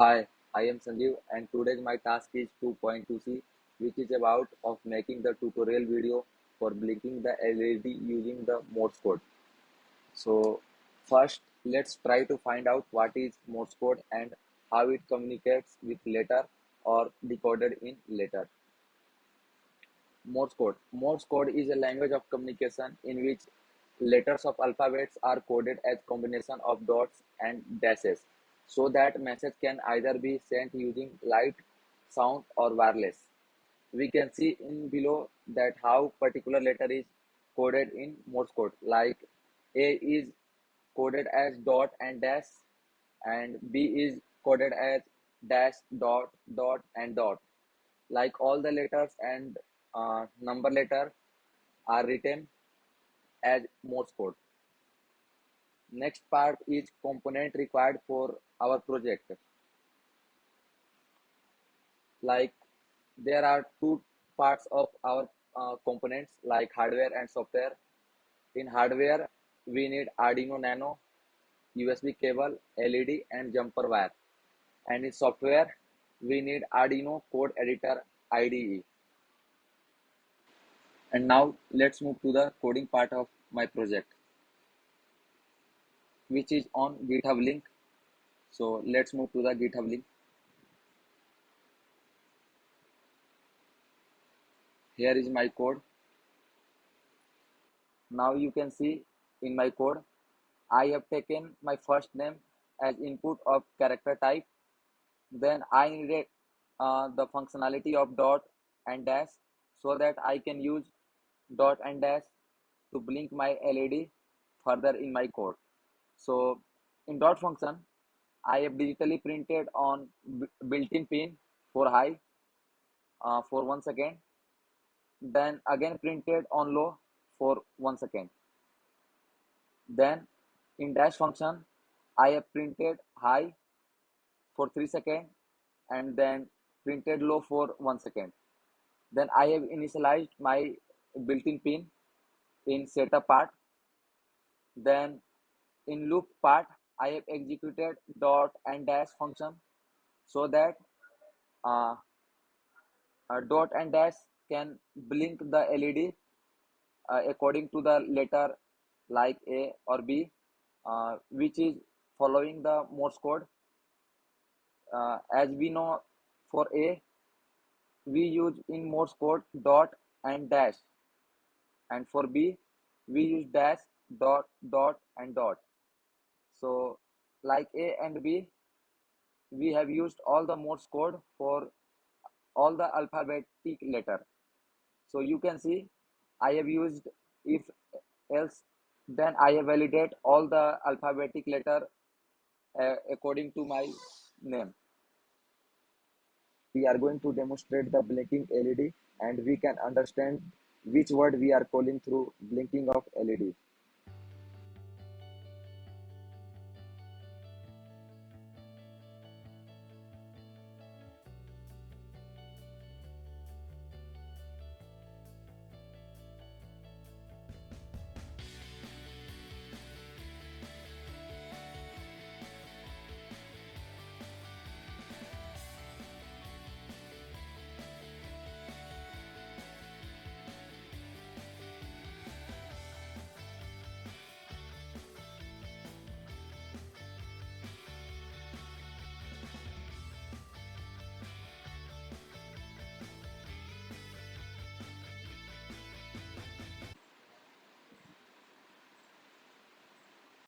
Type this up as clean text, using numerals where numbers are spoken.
Hi, I am Sanjeev and today my task is 2.2c, which is about of making the tutorial video for blinking the LED using the Morse code. So first let's try to find out what is Morse code and how it communicates with letter or decoded in letter. Morse code. Morse code is a language of communication in which letters of alphabets are coded as combination of dots and dashes so that message can either be sent using light, sound or wireless. We can see in below that how particular letter is coded in Morse code, like A is coded as dot and dash and B is coded as dash dot dot and dot. Like all the letters and number letter are written as Morse code. Next part is component required for our project. Like there are two parts of our components like hardware and software. In hardware, we need Arduino Nano, USB cable, LED and jumper wire. And in software, we need Arduino Code Editor IDE. And now let's move to the coding part of my project, which is on GitHub link. So let's move to the GitHub link. Here is my code. Now you can see in my code, I have taken my first name as input of character type. Then I needed the functionality of dot and dash so that I can use dot and dash to blink my LED further in my code. So in dot function, I have digitally printed on built-in pin for high for 1 second, then again printed on low for 1 second. Then in dash function, I have printed high for 3 seconds and then printed low for 1 second. Then I have initialized my built-in pin in setup part. Then in loop part, I have executed dot and dash function so that uh, dot and dash can blink the LED according to the letter like A or B, which is following the Morse code. As we know, for A, we use in Morse code dot and dash, and for B, we use dash, dot, dot, and dot. So, like A and B, we have used all the Morse code for all the alphabetic letter. So you can see I have used if else, then I have validate all the alphabetic letter according to my name. We are going to demonstrate the blinking LED and we can understand which word we are calling through blinking of LED.